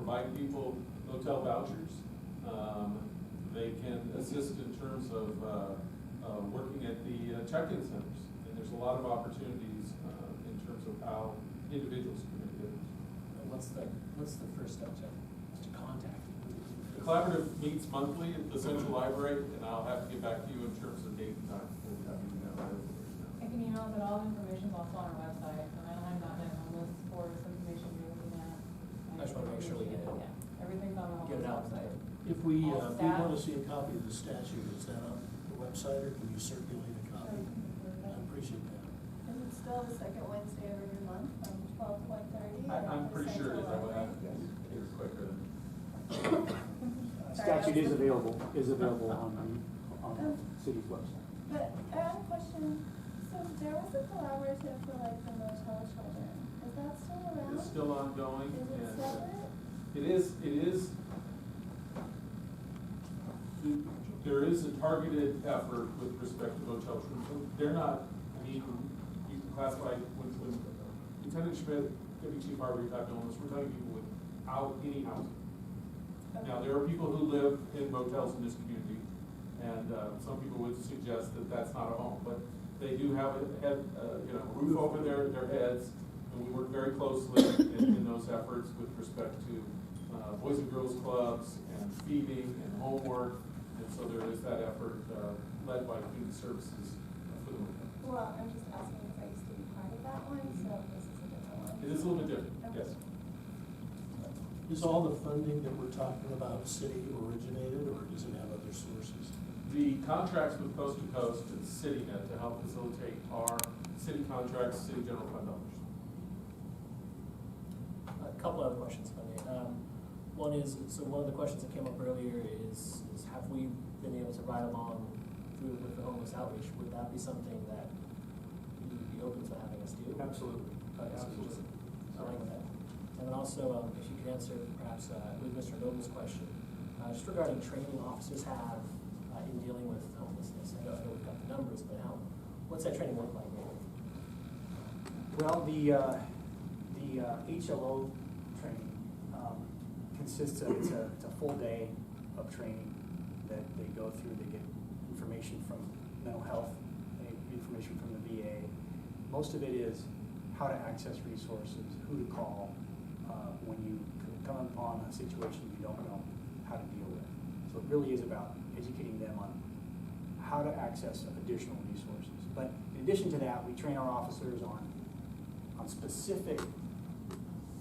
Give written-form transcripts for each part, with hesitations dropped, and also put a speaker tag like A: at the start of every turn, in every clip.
A: provide people hotel vouchers. They can assist in terms of working at the check-in centers. And there's a lot of opportunities in terms of how individuals can make it.
B: What's the first step to contact?
A: The collaborative meets monthly at the Central Library, and I'll have to get back to you in terms of date and time.
C: I can email it, but all the information is also on our website, Anaheim.net homeless for this information you're looking at.
B: I just want to make sure we get it.
C: Yeah, everything's on the
B: Get it out.
C: homeless website.
D: If we
C: All
D: want
C: staff.
D: to see a copy of the statute, is that on the website, or can you circulate a copy? I appreciate that.
E: Is it still the second Wednesday of every month from 12 to 1:30?
A: I'm pretty sure it is. I would have to get it quicker than.
F: Statute is available on the city's website.
E: But I have a question. So there was a collaborative for like the motel children. Is that still around?
A: It's still ongoing.
E: Is it
A: and,
E: separate?
A: It is. There is a targeted effort with respect to motel children. They're not, I mean, you can classify, when Lieutenant Schmidt, Deputy Chief Harvey, type illness, we're talking people without any housing. Now, there are people who live in motels in this community, and some people would suggest that that's not a home, but they do have a roof over their heads, and we work very closely in those efforts with respect to Boys and Girls Clubs and feeding and homework, and so there is that effort led by Community Services for the motel.
E: Well, I'm just asking if I used to be part of that one, so this is a different one.
A: It is a little bit different,
E: Okay.
A: yes.
D: Is all the funding that we're talking about city originated, or does it have other sources?
A: The contracts with Coast to Coast and CityNet to help facilitate our city contracts, city general fund dollars.
B: A couple other questions, if I may. One is, so one of the questions that came up earlier is have we been able to ride along through with the homeless outreach? Would that be something that you would be open to having us do?
F: Absolutely.
B: Okay, so
F: Absolutely.
B: just- I like that. And then also, if you could answer perhaps with Mr. Noble's question, just regarding training officers have in dealing with homelessness. I know we've got the numbers, but what's that training look like?
F: Well, the HLO training consists of, it's a full day of training that they go through. They get information from mental health, information from the VA. Most of it is how to access resources, who to call when you come upon a situation you don't know how to deal with. So it really is about educating them on how to access additional resources. But in addition to that, we train our officers on specific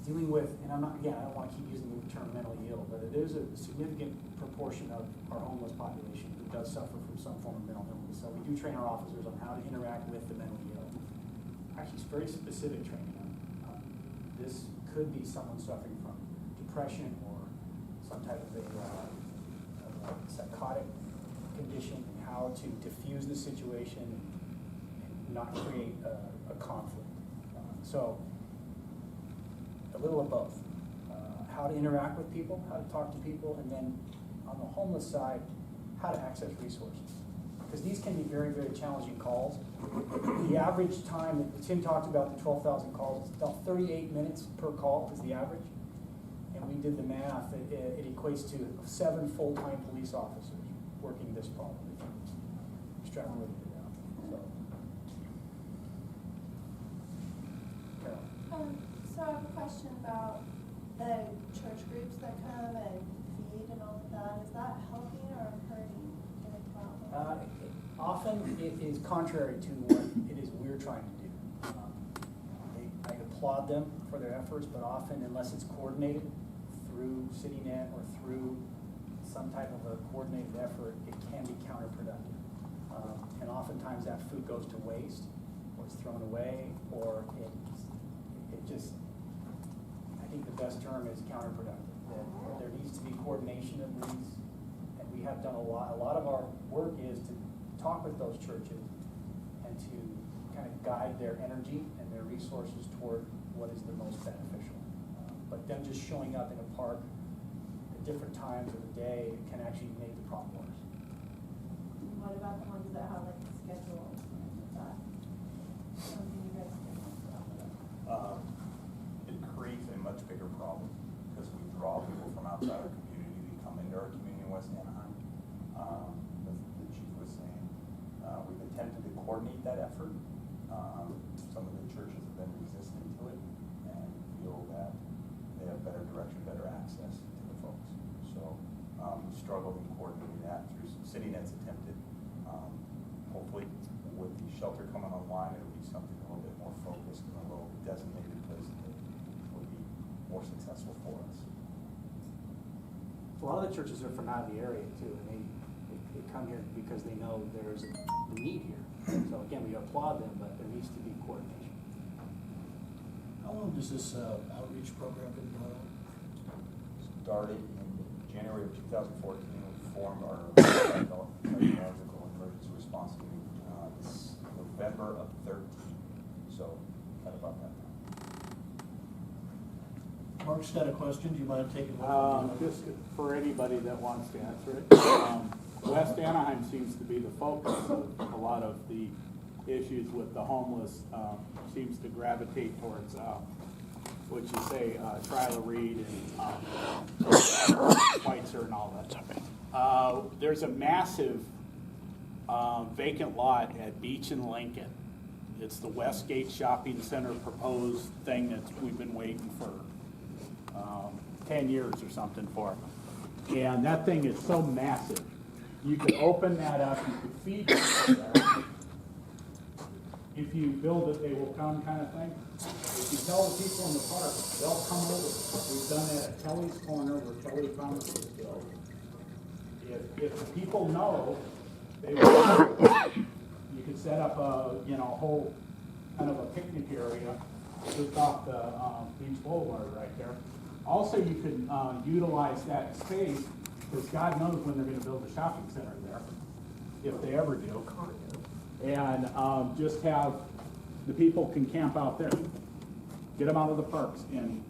F: dealing with, and I don't want to keep using the term mentally ill, but there's a significant proportion of our homeless population who does suffer from some form of mental illness. So we do train our officers on how to interact with the mentally ill. Actually, it's very specific training. This could be someone suffering from depression or some type of a psychotic condition, and how to diffuse the situation and not create a conflict. So a little of both. How to interact with people, how to talk to people, and then on the homeless side, how to access resources. Because these can be very, very challenging calls. The average time that Tim talked about, the 12,000 calls, it's about 38 minutes per call is the average. And we did the math, it equates to 7 full-time police officers working this problem, if you extrapolate it out. So, Carol.
E: So I have a question about the church groups that come and feed and all of that. Is that helping or hurting in a problem?
F: Often it is contrary to what it is we're trying to do. I applaud them for their efforts, but often, unless it's coordinated through CityNet or through some type of a coordinated effort, it can be counterproductive. And oftentimes that food goes to waste, or it's thrown away, or it just, I think the best term is counterproductive. That there needs to be coordination of these, and we have done a lot. A lot of our work is to talk with those churches and to kind of guide their energy and their resources toward what is the most beneficial. But them just showing up in a park at different times of the day can actually make the problem worse.
E: What about the ones that have like schedules? Is that something you guys can help with?
G: It creates a much bigger problem because we draw people outside our community to come into our community in West Anaheim. As the chief was saying, we've attempted to coordinate that effort. Some of the churches have been resistant to it and feel that they have better direction, better access to the folks. So we struggled in coordinating that through some CityNet's attempted. Hopefully with the shelter coming online, it'll be something a little bit more focused and a little designated place that will be more successful for us.
F: A lot of the churches are from out of the area too, and they come here because they know there's a need here. So again, we applaud them, but there needs to be coordination.
D: How long does this outreach program been going on?
G: Started in January of 2014, we formed our technological emergency response team this November of 13, so kind of about that time.
D: Mark's got a question, do you mind taking one?
H: Just for anybody that wants to answer it. West Anaheim seems to be the focus of a lot of the issues with the homeless, seems to gravitate towards, what you say, Twyla Reed and Schweitzer and all that. There's a massive vacant lot at Beach and Lincoln. It's the Westgate Shopping Center proposed thing that we've been waiting for 10 years or something for. And that thing is so massive. You could open that up, you could feed people there. If you build it, they will come kind of thing. If you tell the people in the park, they'll come over. We've done that at Kelly's Corner where Kelly Thomas was built. If the people know, they will. You could set up a whole kind of a picnic area just off the Beach Boulevard right there. Also, you could utilize that space because God knows when they're going to build a shopping center there, if they ever do. And just have the people can camp out there, get them out of the parks. And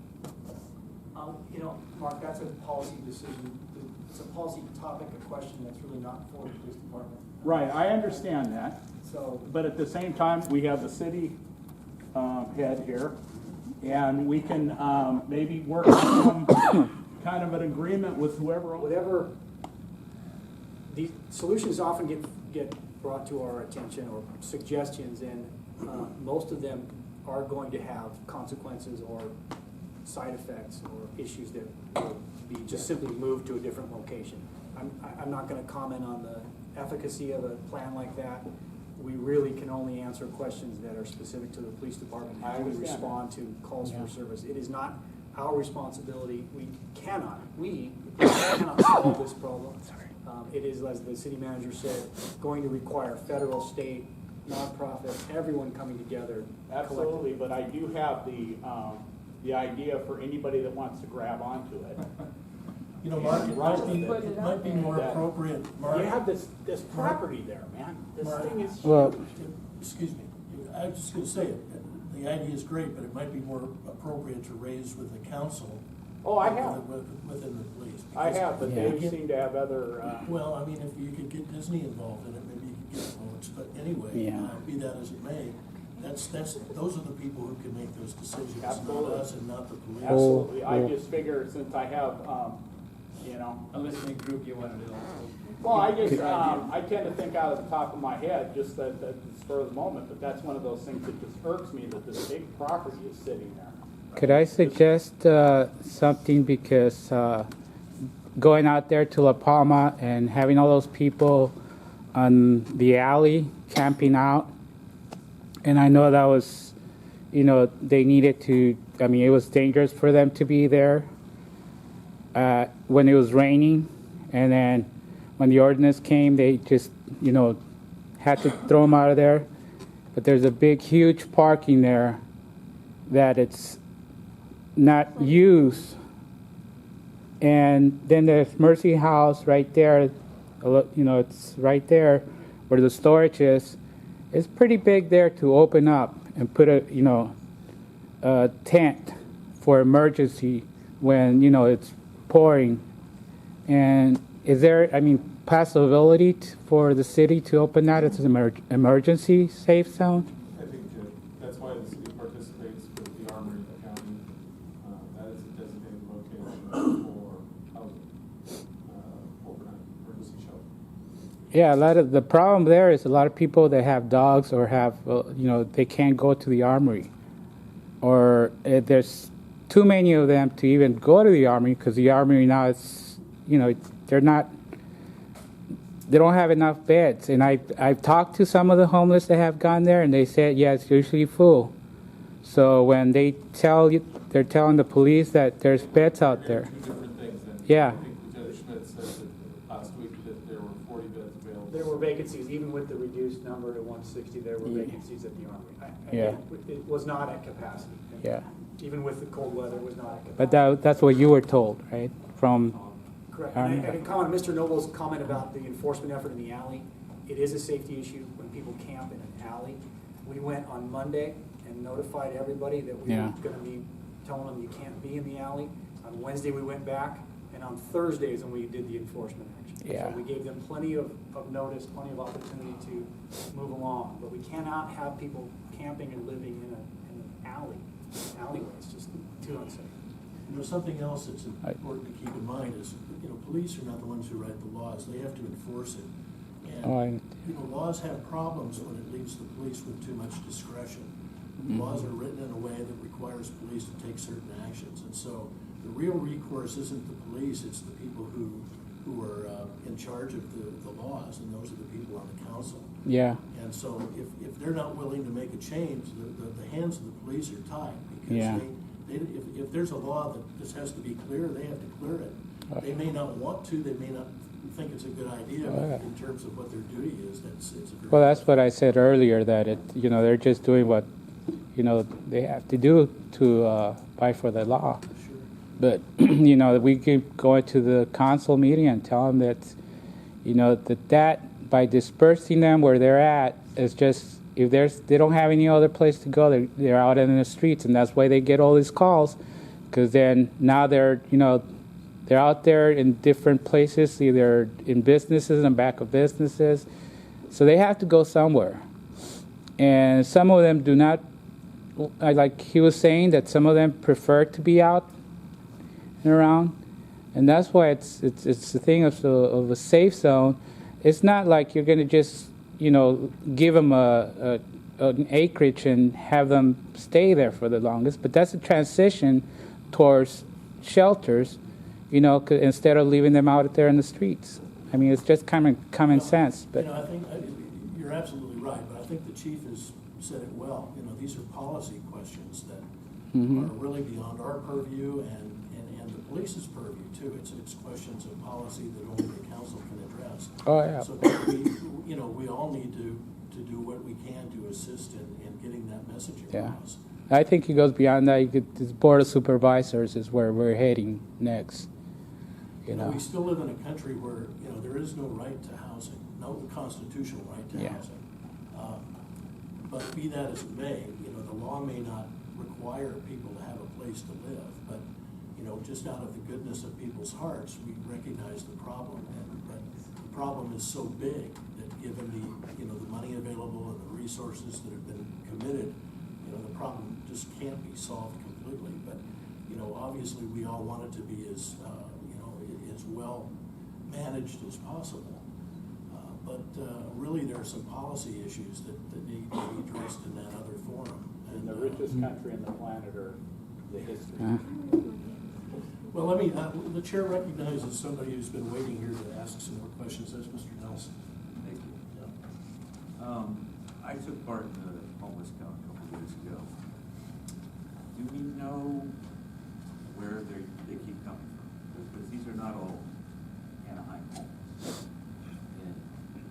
F: Mark, that's a policy decision. It's a policy topic, a question that's really not for the police department.
H: Right, I understand that.
F: So,
H: But at the same time, we have the city head here, and we can maybe work on some kind of an agreement with whoever.
F: whatever, these solutions often get brought to our attention, or suggestions, and most of them are going to have consequences or side effects or issues that will be just simply moved to a different location. I'm not going to comment on the efficacy of a plan like that. We really can only answer questions that are specific to the police department and how we respond to calls for service. It is not our responsibility. We cannot solve this problem. It is, as the city manager said, going to require federal, state, nonprofit, everyone coming together.
H: Absolutely, but I do have the idea for anybody that wants to grab onto it.
D: Mark, it might be more appropriate, Mark.
H: You have this property there, man. This thing is
D: Well, excuse me, I was just gonna say, the idea is great, but it might be more appropriate to raise with the council.
H: Oh, I have.
D: Within the police.
H: I have, but they seem to have other.
D: Well, I mean, if you could get Disney involved in it, maybe you could get votes, but anyway, be that as it may, those are the people who can make those decisions,
H: Absolutely.
D: not us and not the police.
H: Absolutely. I just figure since I have,
I: A listening group you want to do.
H: well, I just, I tend to think out of the top of my head, just that spur of the moment, but that's one of those things that just irks me that this big property is sitting there.
J: Could I suggest something, because going out there to La Palma and having all those people on the alley camping out, and I know that was, they needed to, it was dangerous for them to be there when it was raining, and then when the ordinance came, they just, had to throw them out of there. But there's a big, huge parking there that it's not used. And then there's Mercy House right there, it's right there where the storage is. It's pretty big there to open up and put a tent for emergency when, it's pouring. And is there, possibility for the city to open that as an emergency safe zone?
A: I think that's why the city participates with the Armory County. That is a designated location for
J: Yeah, a lot of the problem there is a lot of people that have dogs or have, they can't go to the armory, or there's too many of them to even go to the armory because the armory now is, they don't have enough beds. And I've talked to some of the homeless that have gone there, and they said, yeah, it's usually full. So when they're telling the police that there's beds out there.
A: Two different things then.
J: Yeah.
A: I think Lieutenant Schmidt said that last week that there were 40 beds available.
F: There were vacancies, even with the reduced number to 160, there were
J: Yeah.
F: vacancies at the Armory.
J: Yeah.
F: It was not at capacity.
J: Yeah.
F: Even with the cold weather, it was not at capacity.
J: But that's what you were told, right? From
F: Correct.
J: Army.
F: And I can comment on Mr. Noble's comment about the enforcement effort in the alley. It is a safety issue when people camp in an alley. We went on Monday and notified everybody that we were
J: Yeah.
F: going to be telling them you can't be in the alley. On Wednesday, we went back, and on Thursdays, when we did the enforcement action.
J: Yeah.
F: So we gave them plenty of notice, plenty of opportunity to move along. But we cannot have people camping and living in an alleyway. It's just too unsafe.
D: Something else that's important to keep in mind is, police are not the ones who write the laws. They have to enforce it. And, laws have problems when it leaves the police with too much discretion. Laws are written in a way that requires police to take certain actions. And so the real recourse isn't the police, it's the people who are in charge of the laws, and those are the people on the council.
J: Yeah.
D: And so if they're not willing to make a change, the hands of the police are tied. Because
J: Yeah.
D: if there's a law that this has to be clear, they have to clear it. They may not want to, they may not think it's a good idea, but in terms of what their duty is, it's a very...
J: Well, that's what I said earlier, that they're just doing what, they have to do to fight for the law.
D: Sure.
J: But, we keep going to the council meeting and tell them that, that by dispersing them where they're at, is just, if they don't have any other place to go, they're out in the streets, and that's why they get all these calls, because then now they're out there in different places, either in businesses and back of businesses, so they have to go somewhere. And some of them do not, like he was saying, that some of them prefer to be out and around, and that's why it's the thing of a safe zone. It's not like you're going to just give them an acreage and have them stay there for the longest, but that's a transition towards shelters, instead of leaving them out there in the streets. I mean, it's just common sense. But
D: I think you're absolutely right, but I think the chief has said it well. These are policy questions that are really beyond our purview and the police's purview too. It's questions of policy that only the council can address.
J: Oh yeah.
D: So we all need to do what we can to assist in getting that message across.
J: Yeah. I think it goes beyond that. This board of supervisors is where we're heading next.
D: We still live in a country where there is no right to housing, no constitutional right to housing. But be that as it may, the law may not require people to have a place to live, but just out of the goodness of people's hearts, we recognize the problem. But the problem is so big that given the money available and the resources that have been committed, the problem just can't be solved completely. But obviously we all want it to be as well managed as possible. But really there are some policy issues that need to be addressed in that other forum.
H: And the richest country in the planet are the history.
D: Well, the chair recognizes somebody who's been waiting here to ask some more questions. That's Mr. Nelson.
K: Thank you.
D: Yeah.
K: I took part in the homeless count a couple of years ago. Do we know where they keep coming from? Because these are not all Anaheim homes. And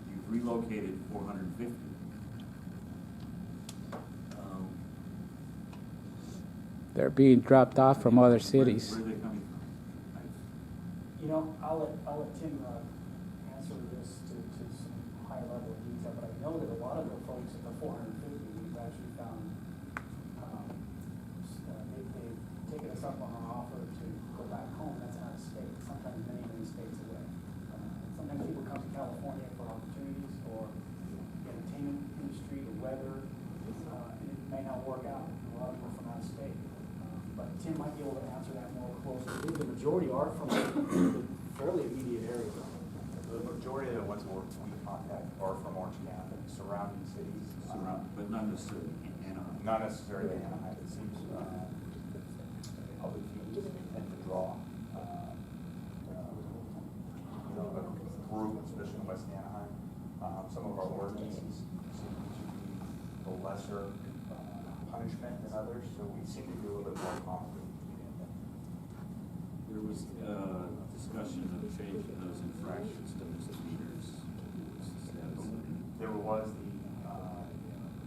K: you've relocated 450.
J: They're being dropped off from other cities.
K: Where are they coming from?
F: I'll let Tim answer this to some higher level of detail, but I know that a lot of the folks at the 450, we've actually found, they've taken us up on an offer to go back home. That's out of state, sometimes many, many states away. Sometimes people come to California for opportunities or the entertainment industry, the weather, and it may not work out. A lot of people from out of state. But Tim might be able to answer that more closely. I believe the majority are from the fairly immediate area.
G: The majority of the ones we contact are from Orange County, surrounding cities.
K: But not necessarily in Anaheim.
G: Not necessarily Anaheim. It seems public fees tend to draw a group, especially in West Anaheim. Some of our ordinances seem to be the lesser punishment than others, so we seem to be a little bit more complicated.
K: There was discussion of changing those infractions to misdemeanors.
G: There was the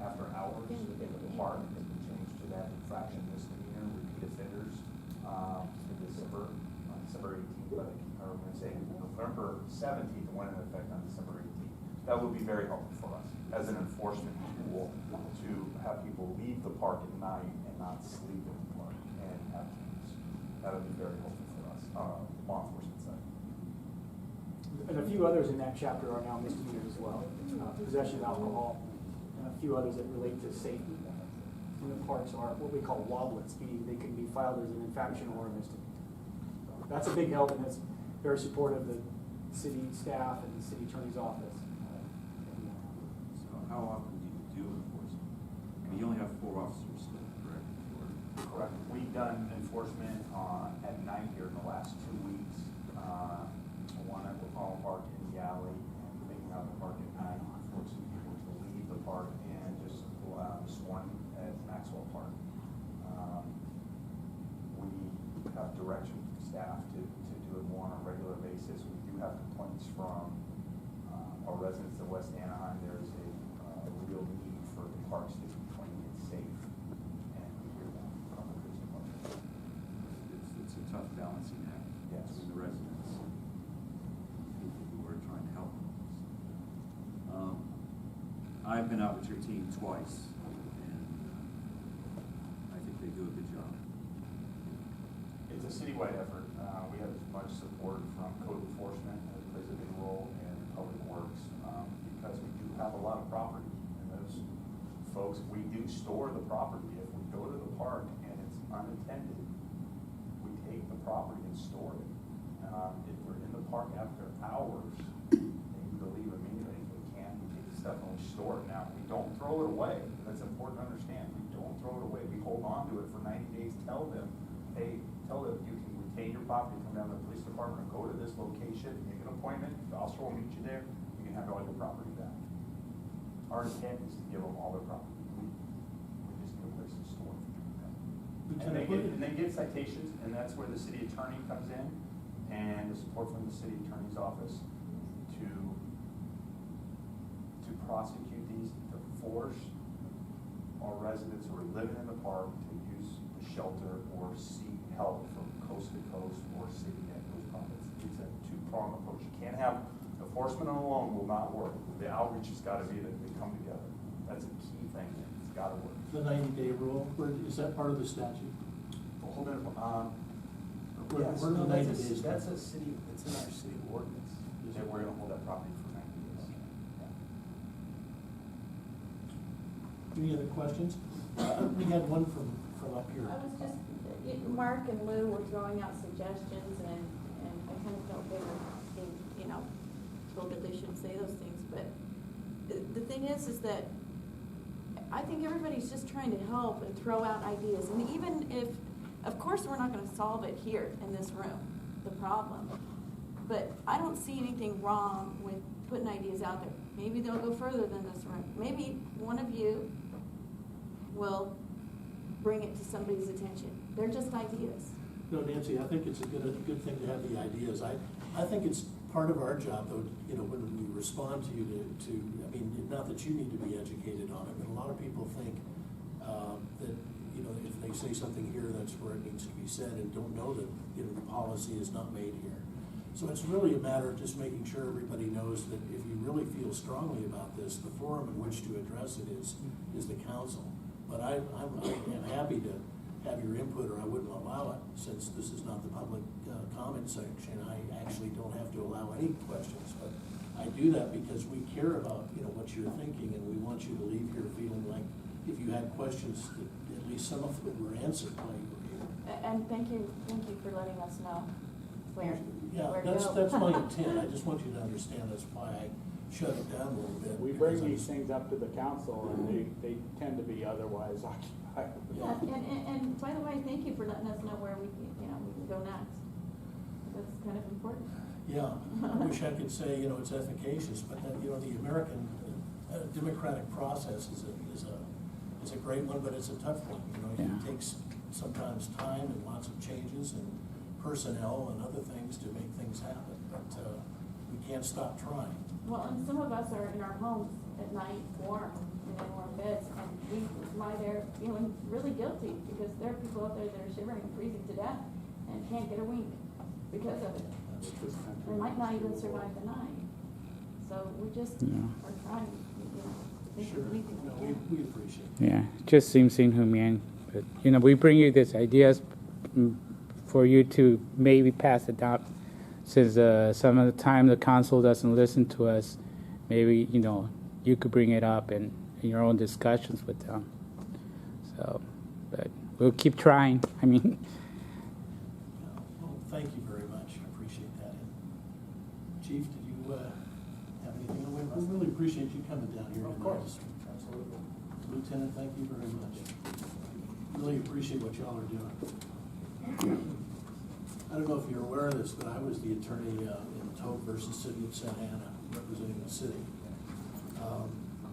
G: after hours in the park, that we changed to that infraction misdemeanor, repeat offenders, in December 18th, or I'm going to say November 17th, and went into effect on December 18th. That would be very helpful for us as an enforcement tool to have people leave the park at night and not sleep in the park and have games. That would be very helpful for us, law enforcement side.
F: And a few others in that chapter are now misdemeanors as well. Possession of alcohol, and a few others that relate to safety. In the parks are what we call woblets, meaning they can be filed as an infraction or a misdemeanor. So that's a big help, and that's very supportive of the city staff and the city attorney's office.
K: So how often do you do enforcement? I mean, you only have 4 officers still, correct?
G: Correct. We've done enforcement at night here in the last 2 weeks. One at Palm Park in the alley, and cleaning out the park at night, forcing people to leave the park, and just one at Maxwell Park. We have direction from staff to do it more on a regular basis. We do have complaints from our residents of West Anaheim. There is a real need for the parks to be clean and safe, and we hear that from the police department.
K: It's a tough balancing act.
G: Yes.
K: Between the residents and people who are trying to help them. I've been out with your team twice, and I think they do a good job.
G: It's a citywide effort. We have as much support from code enforcement as plays a big role in public works, because we do have a lot of property, and those folks, we do store the property. If we go to the park and it's unattended, we take the property and store it. If we're in the park after hours, they need to leave immediately. If we can't, we take the stuff and we store it. Now, we don't throw it away. That's important to understand. We don't throw it away. We hold on to it for 90 days. Tell them, hey, tell them you can retain your property, come down to the police department, go to this location, make an appointment, the officer will meet you there, you can have all your property back. Our intent is to give them all their property. We just need a place to store it. And they get citations, and that's where the city attorney comes in, and the support from the city attorney's office to prosecute these, to force our residents who are living in the park to use the shelter or seek help from coast to coast or city at those properties. It's a two-pronged approach. You can't have enforcement alone will not work. The outreach has got to be that they come together. That's a key thing. It's got to work.
D: The 90-day rule, is that part of the statute?
G: Hold on.
D: Yes,
G: No,
D: the 90
G: that's
D: days.
G: that's a city, it's in our city ordinance, that we're gonna hold that property for 90 days.
D: Any other questions? We had one from up here.
L: I was just, Mark and Lou were throwing out suggestions, and I kind of felt they were being, told that they shouldn't say those things, but the thing is that I think everybody's just trying to help and throw out ideas, and even if, of course, we're not gonna solve it here in this room, the problem, but I don't see anything wrong with putting ideas out there. Maybe they'll go further than this room. Maybe one of you will bring it to somebody's attention. They're just ideas.
D: No, Nancy, I think it's a good thing to have the ideas. I think it's part of our job, though, when we respond to you to, I mean, not that you need to be educated on it, but a lot of people think that, if they say something here, that's where it needs to be said, and don't know that, the policy is not made here. So it's really a matter of just making sure everybody knows that if you really feel strongly about this, the forum in which to address it is the council. But I'm happy to have your input, or I wouldn't allow it, since this is not the public comment section. I actually don't have to allow any questions, but I do that because we care about, what you're thinking, and we want you to leave here feeling like if you had questions, that at least some of them were answered while you were here.
L: And thank you for letting us know. where to go.
D: That's my intent, I just want you to understand that's why I shut it down a little bit.
H: We
D: because
H: bring these things up to the council and they tend to be otherwise occupied.
L: Yeah, and by the way, thank you for letting us know where we can go next. That's kind of important.
D: Yeah, I wish I could say, it's efficacious, but that, the American democratic process is a great one, but it's a tough one.
J: Yeah.
D: It takes sometimes time and lots of changes and personnel and other things to make things happen, but we can't stop trying.
L: Well, and some of us are in our homes at night, warm, in warm beds, and we lie there feeling really guilty because there are people out there that are shivering and freezing to death and can't get a wink because of it. They might not even survive the night. So we just are trying, to think of anything we can.
D: We appreciate it.
J: Yeah, it just seems inhumane. But, we bring you these ideas for you to maybe pass it down. Since some of the time the council doesn't listen to us, maybe, you could bring it up in your own discussions with them. So, but we'll keep trying.
D: Well, thank you very much. I appreciate that. And Chief, did you have anything to weigh? We really appreciate you coming down here.
F: Of course, absolutely.
D: Lieutenant, thank you very much. Really appreciate what y'all are doing. I don't know if you're aware of this, but I was the attorney in Toke versus City of Santa Ana, representing the city.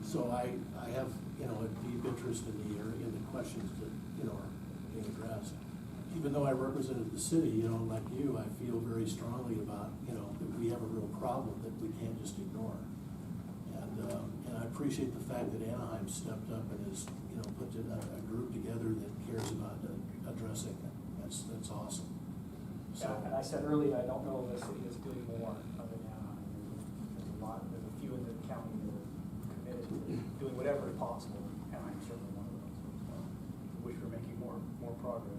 D: So I have, a deep interest in the area and the questions that, are being addressed. Even though I represented the city, like you, I feel very strongly about, that we have a real problem that we can't just ignore. And I appreciate the fact that Anaheim stepped up and has, put a group together that cares about addressing it. That's awesome. So,
F: Yeah, and I said earlier, I don't know if the city is doing more other than Anaheim. There's a few in the county that are committed to doing whatever is possible. Anaheim's certainly one of those. So, I wish we're making more progress.